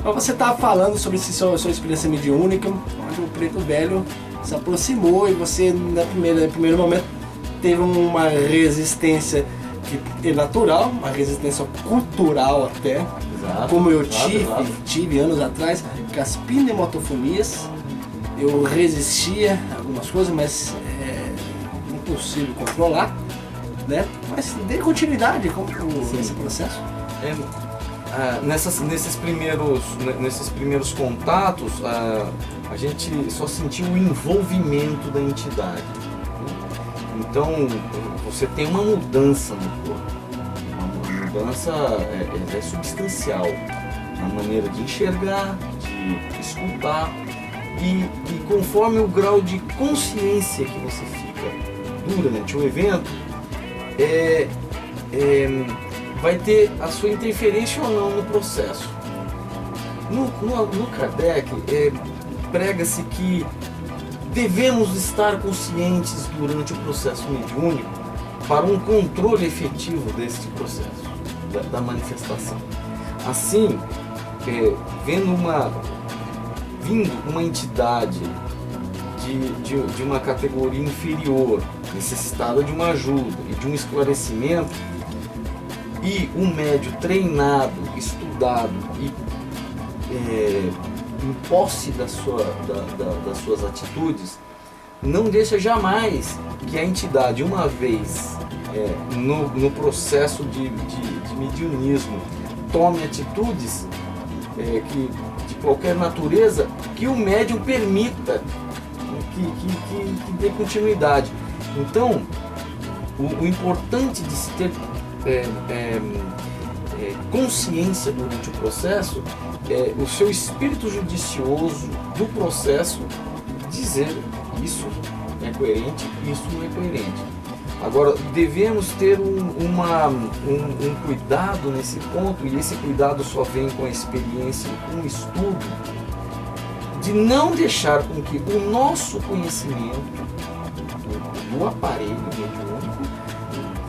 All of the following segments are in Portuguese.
Então você estava falando sobre sua experiência mediúnica, onde o Preto Velho se aproximou e você, no primeiro momento, teve uma resistência que é natural, uma resistência cultural até, Exato, como eu exato. tive anos atrás, com as pneumatofonias. Eu resistia a algumas coisas, mas é impossível controlar, né? Mas dê continuidade nesse processo. Nesses primeiros contatos, a gente só sentiu o envolvimento da entidade. Então, você tem uma mudança no corpo. Uma mudança é substancial na maneira de enxergar, de escutar. E conforme o grau de consciência que você fica durante o evento, vai ter a sua interferência ou não no processo. No Kardec, prega-se que devemos estar conscientes durante o processo mediúnico para um controle efetivo desse processo, da manifestação. Assim, vindo uma entidade de uma categoria inferior, necessitada de uma ajuda e de um esclarecimento, e um médium treinado, estudado e em posse das suas atitudes, não deixa jamais que a entidade, uma vez no processo de mediunismo, tome atitudes de qualquer natureza, que o médium permita que dê continuidade. Então, o importante de se ter consciência durante o processo é o seu espírito judicioso do processo dizer isso é coerente, isso não é coerente. Agora, devemos ter um cuidado nesse ponto, e esse cuidado só vem com a experiência e com o estudo, de não deixar com que o nosso conhecimento do aparelho mediúnico,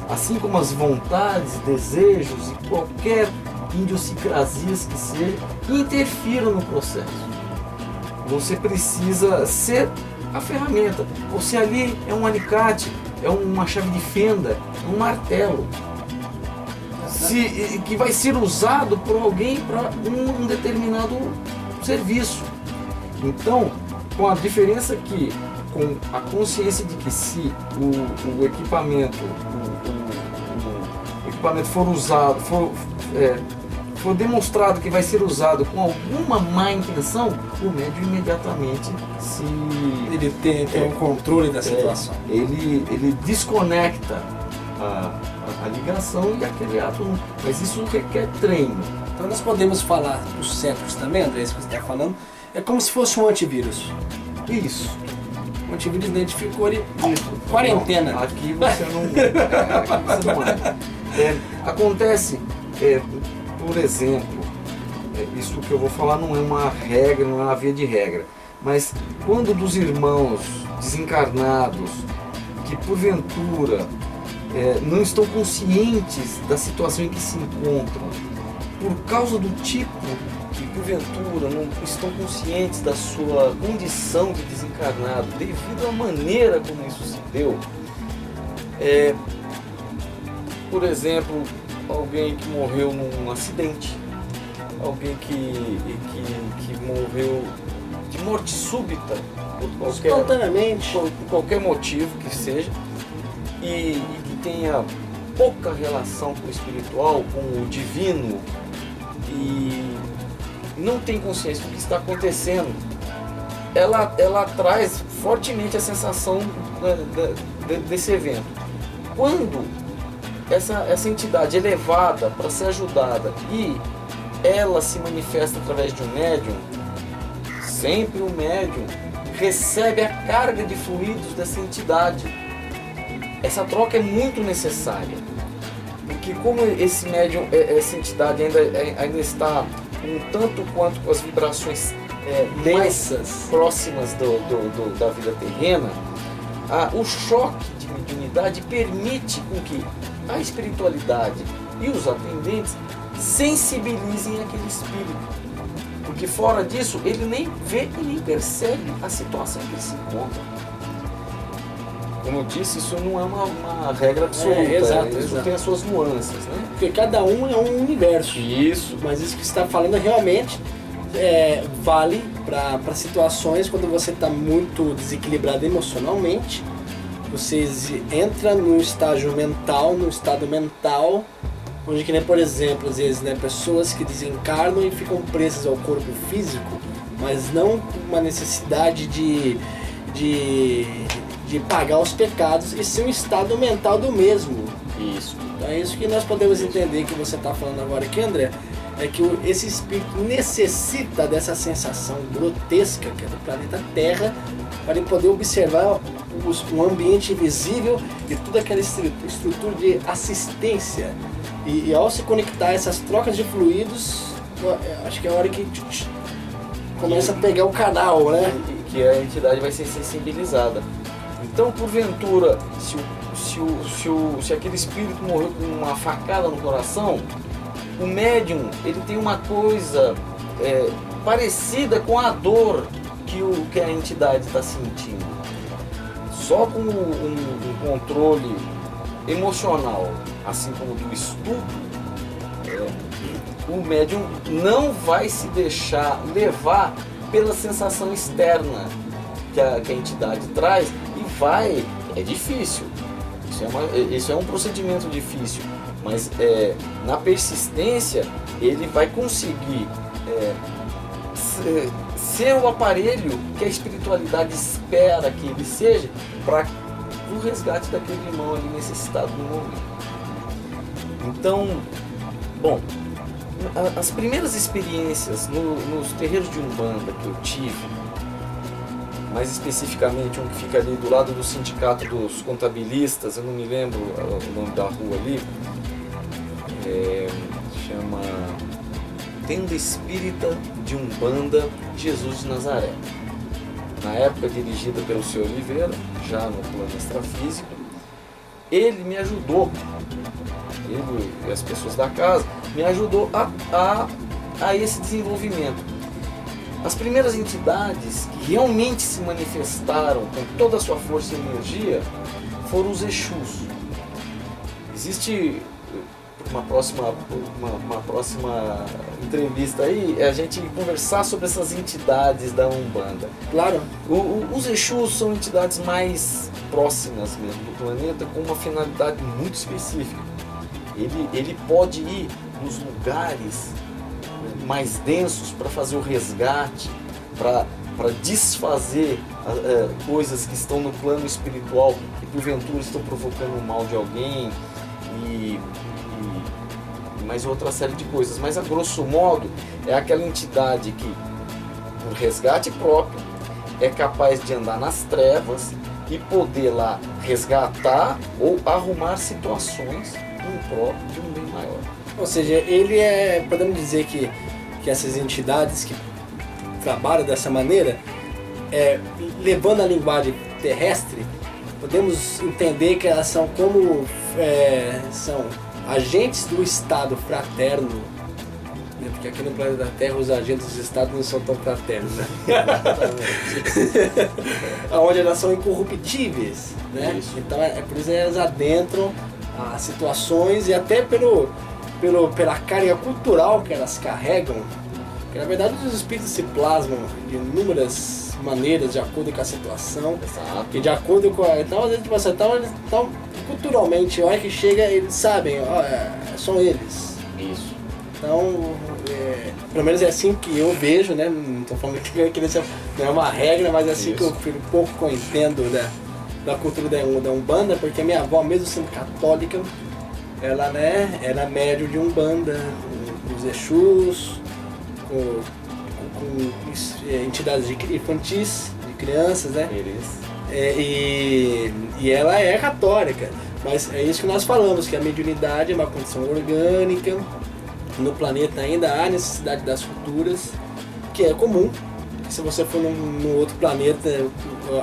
assim como as vontades, desejos e qualquer idiosincrasias que seja, interfiram no processo. Você precisa ser a ferramenta. Você ali é um alicate, é uma chave de fenda, um martelo, que vai ser usado por alguém para um determinado serviço. Então, com a diferença que, com a consciência de que se o equipamento for usado, for demonstrado que vai ser usado com alguma má intenção, o médium imediatamente ele tem um controle da situação. Ele desconecta a ligação e aquele ato, mas isso requer treino. Então nós podemos falar dos centros também, André, isso que você está falando, é como se fosse um antivírus. Isso. O antivírus identificou ele quarentena. Não, aqui você não. Acontece, por exemplo, isso que eu vou falar não é uma regra, não é uma via de regra, mas quando dos irmãos desencarnados que porventura não estão conscientes da situação em que se encontram, por causa do tipo que porventura não estão conscientes da sua condição de desencarnado, devido à maneira como isso se deu, por exemplo, alguém que morreu num acidente, alguém que morreu de morte súbita, espontaneamente, por qualquer motivo que seja, e que tenha pouca relação com o espiritual, com o divino, e não tem consciência do que está acontecendo, ela traz fortemente a sensação desse evento. Quando essa entidade é levada para ser ajudada e ela se manifesta através de um médium, sempre o médium recebe a carga de fluidos dessa entidade. Essa troca é muito necessária, porque como esse médium, essa entidade ainda está um tanto quanto com as vibrações mais próximas da vida terrena, o choque de mediunidade permite com que a espiritualidade e os atendentes sensibilizem aquele espírito, Porque fora disso, ele nem vê e nem percebe a situação que ele se encontra. Como eu disse, isso não é uma regra absoluta, exato. tem as suas nuances, né? Porque cada um é um universo. Isso. Mas isso que você está falando realmente vale para situações quando você está muito desequilibrado emocionalmente. Você entra no estado mental, onde que nem, por exemplo, às vezes, né, pessoas que desencarnam e ficam presas ao corpo físico, mas não com uma necessidade de pagar os pecados, e sim um estado mental do mesmo. Isso. Então é isso que nós podemos entender que você está falando agora aqui, André, é que esse espírito necessita dessa sensação grotesca que é do planeta Terra para ele poder observar um ambiente invisível e toda aquela estrutura de assistência. E ao se conectar a essas trocas de fluidos, acho que é a hora que começa a pegar o canal, né? Que a entidade vai ser sensibilizada. Então, porventura, se aquele espírito morreu com uma facada no coração, o médium ele tem uma coisa parecida com a dor que a entidade está sentindo. Só com um controle emocional, assim como do estudo, o médium não vai se deixar levar pela sensação externa que a entidade traz e vai. É difícil, isso é um procedimento difícil, mas na persistência ele vai conseguir ser o aparelho que a espiritualidade espera que ele seja para o resgate daquele irmão ali necessitado no momento. Então, bom, as primeiras experiências nos terreiros de Umbanda que eu tive, mais especificamente um que fica ali do lado do Sindicato dos Contabilistas, eu não me lembro o nome da rua ali, chama Tenda Espírita de Umbanda Jesus de Nazaré. Na época dirigida pelo Sr. Oliveira, já no plano extrafísico, ele me ajudou, ele e as pessoas da casa, me ajudou a esse desenvolvimento. As primeiras entidades que realmente se manifestaram com toda a sua força e energia foram os Exus. Existe uma próxima entrevista aí, a gente conversar sobre essas entidades da Umbanda. Claro. Os Exus são entidades mais próximas mesmo do planeta, com uma finalidade muito específica. Ele pode ir nos lugares mais densos para fazer o resgate, para desfazer coisas que estão no plano espiritual e porventura estão provocando o mal de alguém e mais outra série de coisas. Mas a grosso modo é aquela entidade que, por resgate próprio, é capaz de andar nas trevas e poder lá resgatar ou arrumar situações em prol de um bem maior. Ou seja, podemos dizer que essas entidades que trabalham dessa maneira, levando a linguagem terrestre, podemos entender que elas são como são agentes do estado fraterno, né? Porque aqui no planeta Terra os agentes dos estados não são tão fraternos, né? Onde elas são incorruptíveis, né? Então por isso elas adentram as situações e até pela carga cultural que elas carregam, que na verdade os espíritos se plasmam de inúmeras maneiras de acordo com a situação. Exato. E de acordo com a... Então, às vezes, então culturalmente, a hora que chega, eles sabem, são eles. Isso. Então, pelo menos é assim que eu vejo, né? Não estou falando que não é uma regra, mas é assim que um pouco que eu entendo da cultura da Umbanda, porque a minha avó, mesmo sendo católica, ela era médium de Umbanda, com os Exus, com entidades infantis, de crianças, né? E ela é católica, mas é isso que nós falamos, que a mediunidade é uma condição orgânica, no planeta ainda há necessidade das culturas, que é comum. Se você for num outro planeta,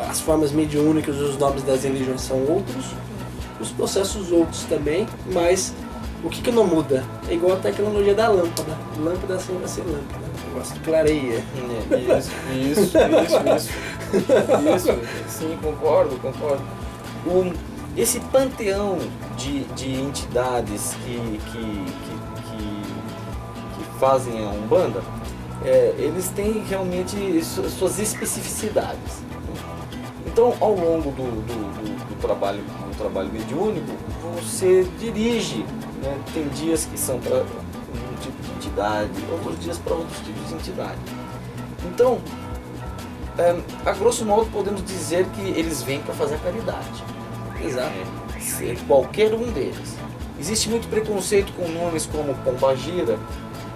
as formas mediúnicas, os nomes das religiões são outros, os processos outros também, mas o que não muda? É igual a tecnologia da lâmpada. Lâmpada sempre vai ser lâmpada. negócio de clareia. Isso, sim, concordo. Esse panteão de entidades que fazem a Umbanda, eles têm realmente suas especificidades. Então, ao longo do trabalho mediúnico, você dirige, né? Tem dias que são para um tipo de entidade, outros dias para outros tipos de entidade. Então, a grosso modo, podemos dizer que eles vêm para fazer a caridade. Exato. Qualquer um deles. Existe muito preconceito com nomes como Pombagira,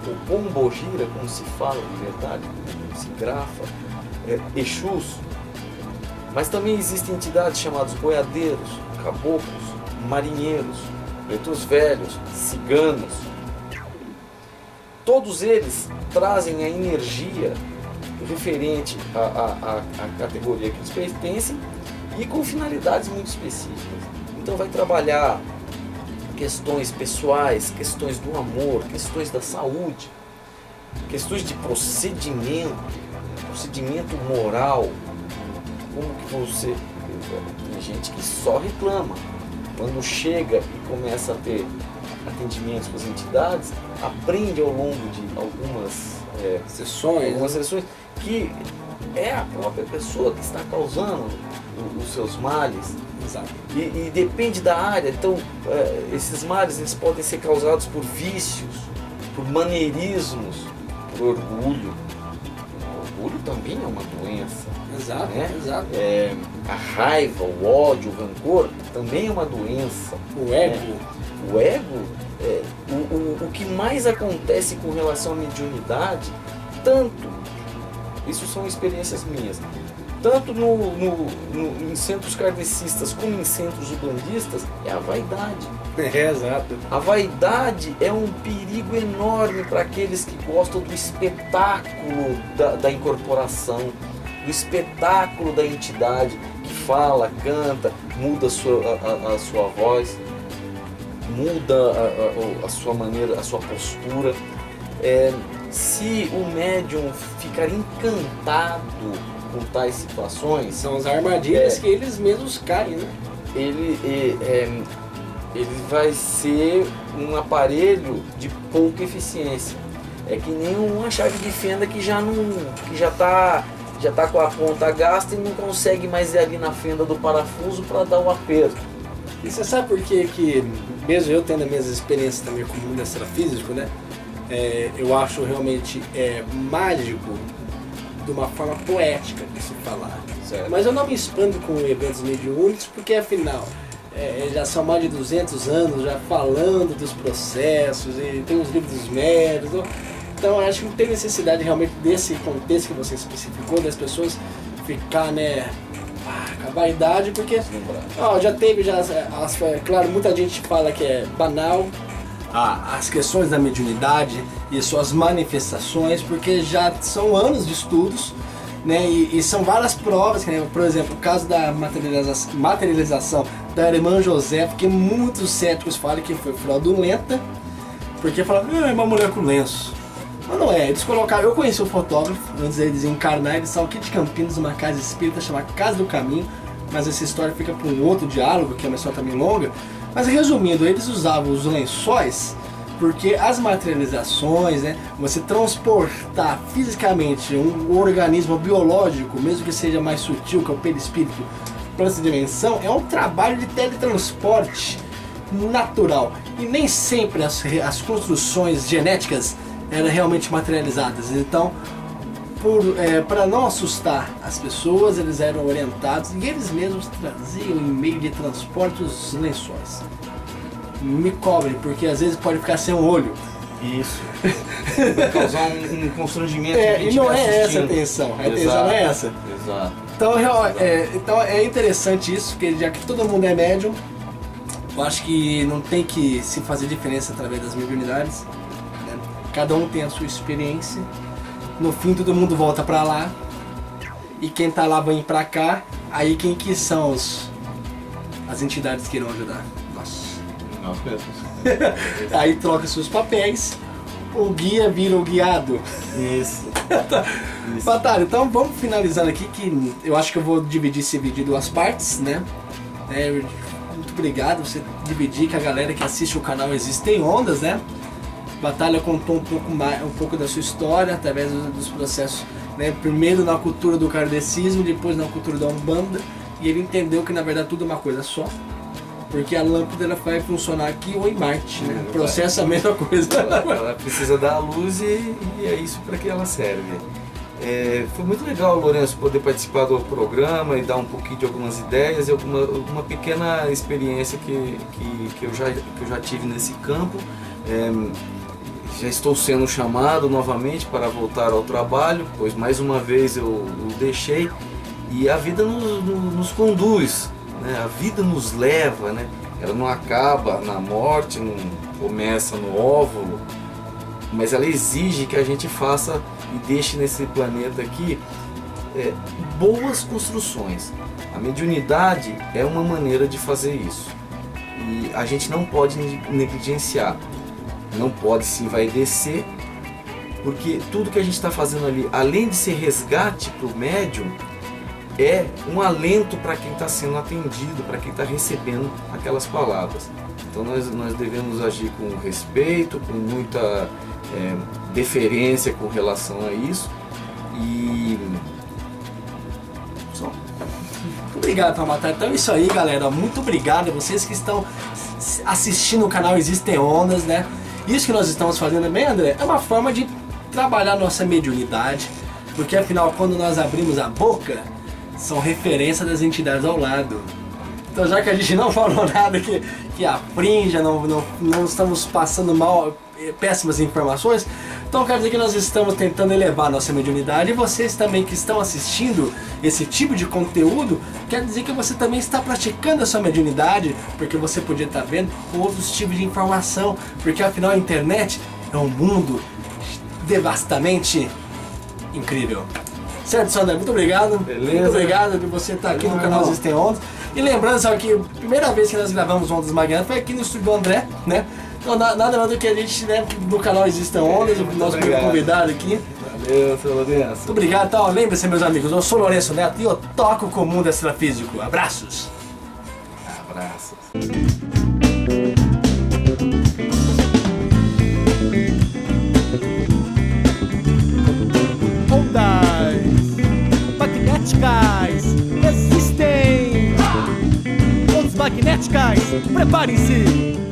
ou Pombogira, como se fala de verdade, como se grafa, Exus. Mas também existem entidades chamadas boiadeiros, caboclos, marinheiros, pretos velhos, ciganos. Todos eles trazem a energia referente à categoria que eles pertencem e com finalidades muito específicas. Então vai trabalhar questões pessoais, questões do amor, questões da saúde, questões de procedimento moral. Como que você... Tem gente que só reclama. Quando chega e começa a ter atendimentos com as entidades, aprende ao longo de algumas sessões que é a própria pessoa que está causando os seus males. Exato. E depende da área. Então, esses males eles podem ser causados por vícios, por maneirismos, por orgulho. O orgulho também é uma doença. Exato, né? Exato. A raiva, o ódio, o rancor também é uma doença. O ego. O ego, o que mais acontece com relação à mediunidade, tanto, isso são experiências minhas, tanto em centros kardecistas como em centros umbandistas, é a vaidade. Exato. A vaidade é um perigo enorme para aqueles que gostam do espetáculo da incorporação, do espetáculo da entidade que fala, canta, muda a sua voz, muda a sua maneira, a sua postura. Se o médium ficar encantado com tais situações... São as armadilhas que eles mesmos caem, né? Ele vai ser um aparelho de pouca eficiência. É que nem uma chave de fenda que já está com a ponta gasta e não consegue mais ir ali na fenda do parafuso para dar o aperto. E você sabe por quê que, mesmo eu tendo as minhas experiências também com o mundo extrafísico, né? Eu acho realmente mágico de uma forma poética de se falar. Certo. Mas eu não me expando com eventos mediúnicos porque, afinal, já são mais de 200 anos já falando dos processos e tem os livros dos médios. Então eu acho que não tem necessidade realmente desse contexto que você especificou, das pessoas ficar, né, com a vaidade, porque já teve, claro, muita gente fala que é banal as questões da mediunidade e suas manifestações, porque já são anos de estudos, né, e são várias provas, né, por exemplo, o caso da materialização da irmã Josefa, que muitos céticos falam que foi fraudulenta, porque falam, é uma mulher com lenço. Mas não é, eles colocaram, eu conheci o fotógrafo, antes dele desencarnar, eles são aqui de Campinas, uma casa espírita chamada Casa do Caminho, mas essa história fica para um outro diálogo, que é uma história também longa. Mas resumindo, eles usavam os lençóis porque as materializações, né, você transportar fisicamente um organismo biológico, mesmo que seja mais sutil, que é o perispírito, para essa dimensão, é um trabalho de teletransporte natural. E nem sempre as construções genéticas eram realmente materializadas. Então, para não assustar as pessoas, eles eram orientados e eles mesmos traziam em meio de transporte os lençóis. Me cobrem, porque às vezes pode ficar sem um olho. Isso. Vai causar um constrangimento. E não é essa a intenção. A intenção não é essa. Exato. Então é interessante isso, porque já que todo mundo é médium, eu acho que não tem que se fazer diferença através das mediunidades. Né? Cada um tem a sua experiência. No fim todo mundo volta pra lá. E quem tá lá vem pra cá. Aí quem que são as entidades que irão ajudar? Nós mesmos. Aí troca seus papéis. o guia vira o guiado. Isso. Isso. Batalha, então vamos finalizando aqui, que eu acho que eu vou dividir esse vídeo em 2 partes, né? Muito obrigado por você dividir com a galera que assiste o canal Existem Ondas, né? Batalha contou um pouco da sua história através dos processos, né? Primeiro na cultura do kardecismo, depois na cultura da Umbanda, e ele entendeu que na verdade tudo é uma coisa só, porque a lâmpada ela vai funcionar aqui ou em Marte, né? O processo é a mesma coisa. Ela precisa dar a luz e é isso para que ela serve. Foi muito legal, Lourenço, poder participar do programa e dar um pouquinho de algumas ideias e uma pequena experiência que eu já tive nesse campo. Já estou sendo chamado novamente para voltar ao trabalho, pois mais uma vez eu o deixei, e a vida nos conduz, né? A vida nos leva, né? Ela não acaba na morte, não começa no óvulo, mas ela exige que a gente faça e deixe nesse planeta aqui boas construções. A mediunidade é uma maneira de fazer isso, e a gente não pode negligenciar. Não pode se envaidecer, porque tudo que a gente está fazendo ali, além de ser resgate para o médium, é um alento para quem está sendo atendido, para quem está recebendo aquelas palavras. Então nós devemos agir com respeito, com muita deferência com relação a isso. E só. Muito obrigado, Taubaté. Então é isso aí, galera. Muito obrigado a vocês que estão assistindo o canal Existem Ondas, né? Isso que nós estamos fazendo também, André, é uma forma de trabalhar nossa mediunidade, porque afinal, quando nós abrimos a boca, são referência das entidades ao lado. Então, já que a gente não falou nada que afrinja, não estamos passando péssimas informações, então quer dizer que nós estamos tentando elevar nossa mediunidade, e vocês também que estão assistindo esse tipo de conteúdo, quer dizer que você também está praticando a sua mediunidade, porque você podia estar vendo outros tipos de informação, porque afinal a internet é um mundo devastamente incrível. Certo, Sandra? Muito obrigado. Beleza. Muito obrigado por você estar aqui no canal Existem Ondas. E lembrando só que a primeira vez que nós gravamos Ondas Magnanas foi aqui no estúdio do André, né? Então nada mais do que a gente, né, do canal Existem Ondas, o nosso convidado aqui. Valeu, seu Lourenço. Muito obrigado. Então, lembre-se, meus amigos, eu sou Lourenço Neto e eu toco com o mundo extrafísico. Abraços. Abraços. Magnéticas existem. Ondas magnéticas, preparem-se.